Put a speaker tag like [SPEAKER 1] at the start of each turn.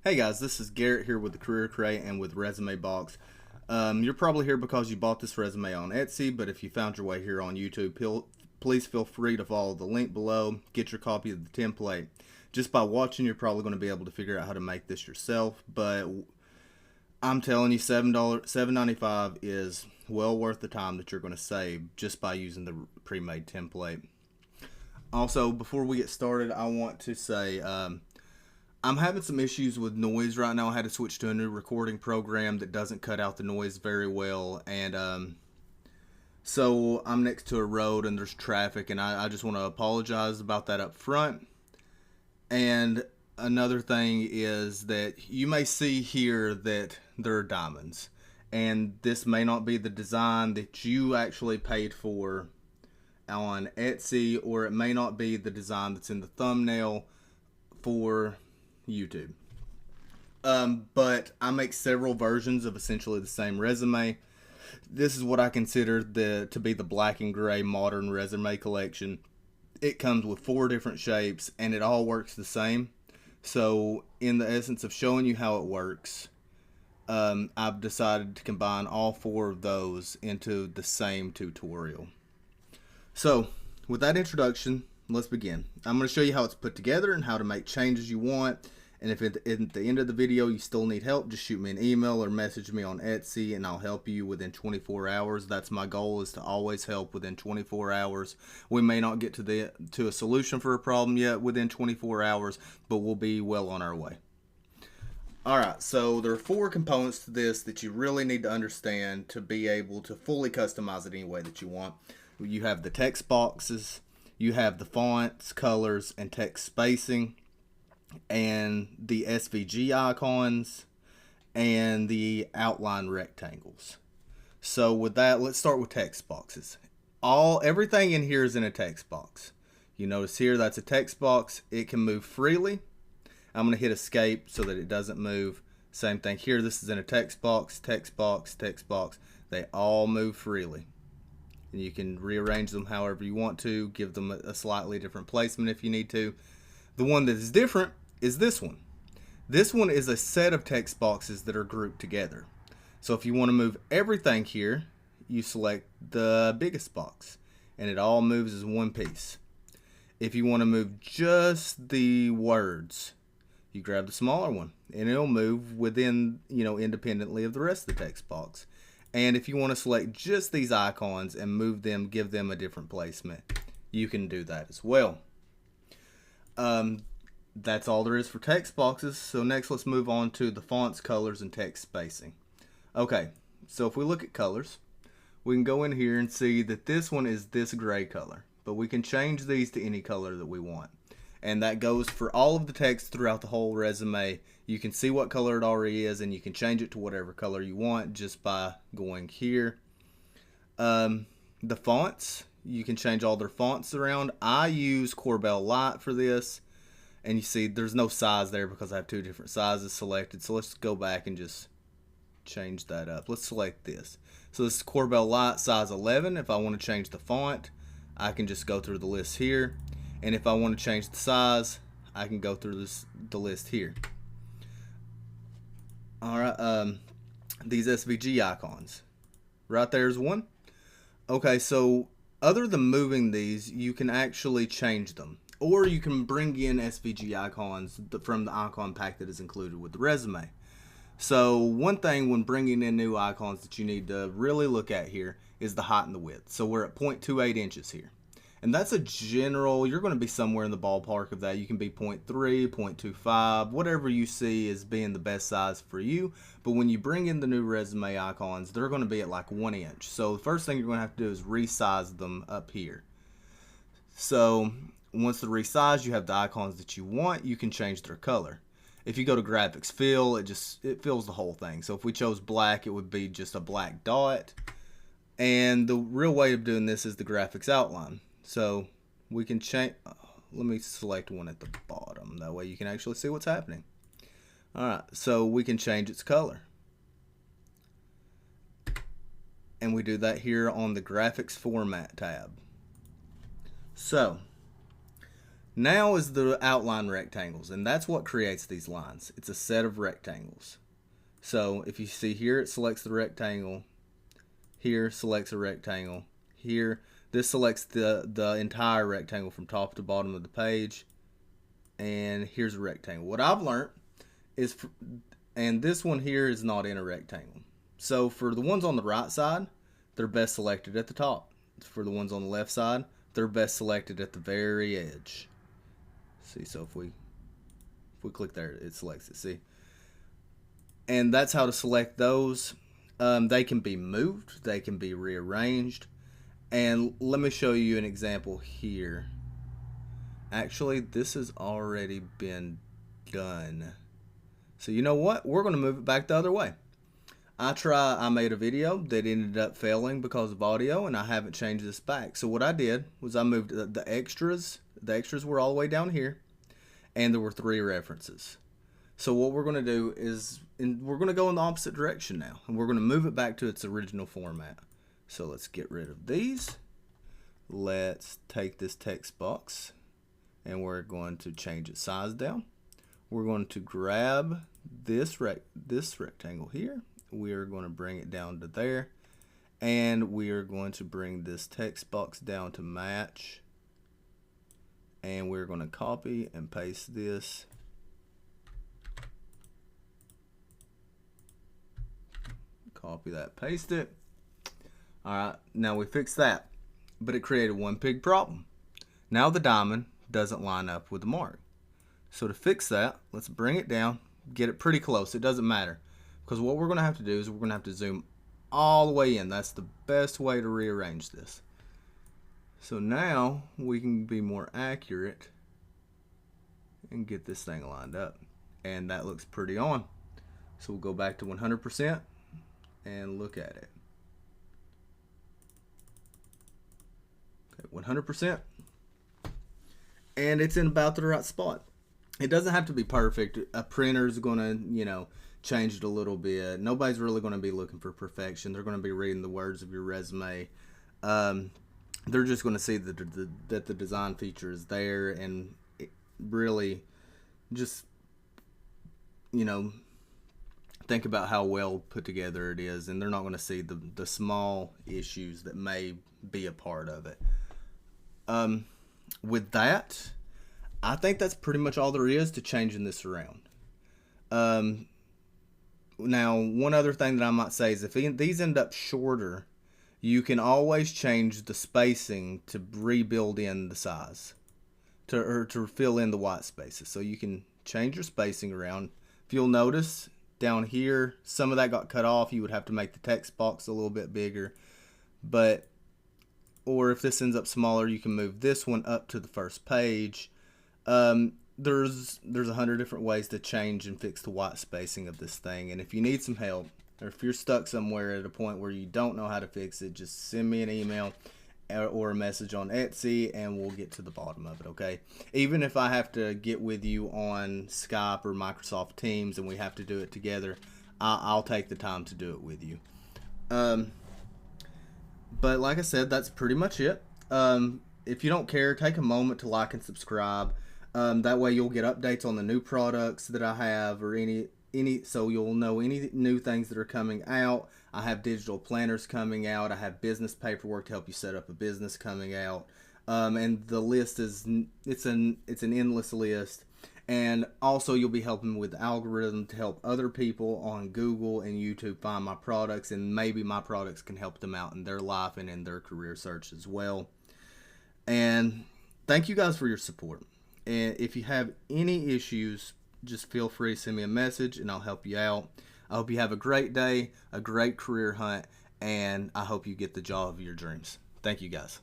[SPEAKER 1] Hey guys, this is Garrett here with the Career Crate and with Resume Box. You're probably here because you bought this resume on Etsy, but if you found your way here on YouTube, please feel free to follow the link below. Get your copy of the template. Just by watching, you're probably going to be able to figure out how to make this yourself. But I'm telling you, $7.95 is well worth the time that you're going to save just by using the pre-made template. Also, before we get started, I want to say. I'm having some issues with noise right now. I had to switch to a new recording program that doesn't cut out the noise very well. And so I'm next to a road and there's traffic, and I just want to apologize about that up front. And another thing is that you may see here that there are diamonds. And this may not be the design that you actually paid for on Etsy, or it may not be the design that's in the thumbnail for YouTube. But I make several versions of essentially the same resume. This is what I consider to be the black and gray modern resume collection. It comes with 4 different shapes and it all works the same. So in the essence of showing you how it works, I've decided to combine all 4 of those into the same tutorial. So with that introduction, let's begin. I'm going to show you how it's put together and how to make changes you want. And if at the end of the video you still need help, just shoot me an email or message me on Etsy and I'll help you within 24 hours. That's my goal, is to always help within 24 hours. We may not get to a solution for a problem yet within 24 hours, but we'll be well on our way. Alright, so there are 4 components to this that you really need to understand to be able to fully customize it any way that you want. You have the text boxes, you have the fonts, colors, and text spacing, and the SVG icons, and the outline rectangles. So with that, let's start with text boxes. Everything in here is in a text box. You notice here that's a text box. It can move freely. I'm going to hit escape so that it doesn't move. Same thing here. This is in a text box, text box, text box. They all move freely. And you can rearrange them however you want to, give them a slightly different placement if you need to. The one that is different is this one. This one is a set of text boxes that are grouped together. So if you want to move everything here, you select the biggest box and it all moves as one piece. If you want to move just the words, you grab the smaller one and it'll move within, independently of the rest of the text box. And if you want to select just these icons and move them, give them a different placement, you can do that as well. That's all there is for text boxes. So next let's move on to the fonts, colors, and text spacing. Okay, so if we look at colors, we can go in here and see that this one is this gray color, but we can change these to any color that we want. And that goes for all of the text throughout the whole resume. You can see what color it already is and you can change it to whatever color you want just by going here. The fonts, you can change all their fonts around. I use Corbel Light for this. And you see there's no size there because I have 2 different sizes selected. So let's go back and just change that up. Let's select this. So this is Corbel Light size 11. If I want to change the font, I can just go through the list here. And if I want to change the size, I can go through the list here. Alright, these SVG icons. Right there's one. Okay, so other than moving these, you can actually change them. Or you can bring in SVG icons from the icon pack that is included with the resume. So one thing when bringing in new icons that you need to really look at here is the height and the width. So we're at 0.28 inches here. And that's a general, you're going to be somewhere in the ballpark of that. You can be 0.3, 0.25, whatever you see as being the best size for you. But when you bring in the new resume icons, they're going to be at like 1 inch. So the first thing you're going to have to do is resize them up here. So once they're resized, you have the icons that you want. You can change their color. If you go to graphics fill, it fills the whole thing. So if we chose black, it would be just a black dot. And the real way of doing this is the graphics outline. So we can change, let me select one at the bottom. That way you can actually see what's happening. Alright, so we can change its color. And we do that here on the graphics format tab. So Now is the outline rectangles, and that's what creates these lines. It's a set of rectangles. So if you see here, it selects the rectangle. Here selects a rectangle. Here, this selects the entire rectangle from top to bottom of the page. And here's a rectangle. What I've learned is, and this one here is not in a rectangle. So for the ones on the right side, they're best selected at the top. For the ones on the left side, they're best selected at the very edge. See, so if we click there, it selects it. See, and that's how to select those. They can be moved, they can be rearranged, and let me show you an example here. Actually, this has already been done. So you know what? We're going to move it back the other way. I made a video that ended up failing because of audio, and I haven't changed this back. So what I did was I moved the extras. The extras were all the way down here, and there were 3 references. So what we're going to do is, we're going to go in the opposite direction now, and we're going to move it back to its original format. So let's get rid of these. Let's take this text box, and we're going to change its size down. We're going to grab this rectangle here. We are going to bring it down to there, and we are going to bring this text box down to match, and we're going to copy and paste this. Copy that, paste it. Alright, now we fixed that, but it created one big problem. Now the diamond doesn't line up with the mark. So to fix that, let's bring it down, get it pretty close. It doesn't matter, because what we're going to have to do is we're going to have to zoom all the way in. That's the best way to rearrange this. So now we can be more accurate and get this thing lined up, and that looks pretty on. So we'll go back to 100% and look at it. Okay, 100%, and it's in about the right spot. It doesn't have to be perfect. A printer's gonna, change it a little bit. Nobody's really gonna be looking for perfection. They're gonna be reading the words of your resume. They're just gonna see that the design feature is there, and really just, think about how well put together it is, and they're not going to see the small issues that may be a part of it. With that, I think that's pretty much all there is to changing this around. Now, one other thing that I might say is if these end up shorter, you can always change the spacing to rebuild in the size, to fill in the white spaces. So you can change your spacing around. If you'll notice, down here, some of that got cut off. You would have to make the text box a little bit bigger. Or if this ends up smaller, you can move this one up to the first page. There's 100 different ways to change and fix the white spacing of this thing. And if you need some help, or if you're stuck somewhere at a point where you don't know how to fix it, just send me an email or a message on Etsy, and we'll get to the bottom of it, okay? Even if I have to get with you on Skype or Microsoft Teams and we have to do it together, I'll take the time to do it with you. But like I said, that's pretty much it. If you don't care, take a moment to like and subscribe. That way you'll get updates on the new products that I have, or so you'll know any new things that are coming out. I have digital planners coming out. I have business paperwork to help you set up a business coming out. And the list is, it's an endless list. And also you'll be helping with the algorithm to help other people on Google and YouTube find my products, and maybe my products can help them out in their life and in their career search as well. And thank you guys for your support. And if you have any issues, just feel free to send me a message and I'll help you out. I hope you have a great day, a great career hunt, and I hope you get the job of your dreams. Thank you guys.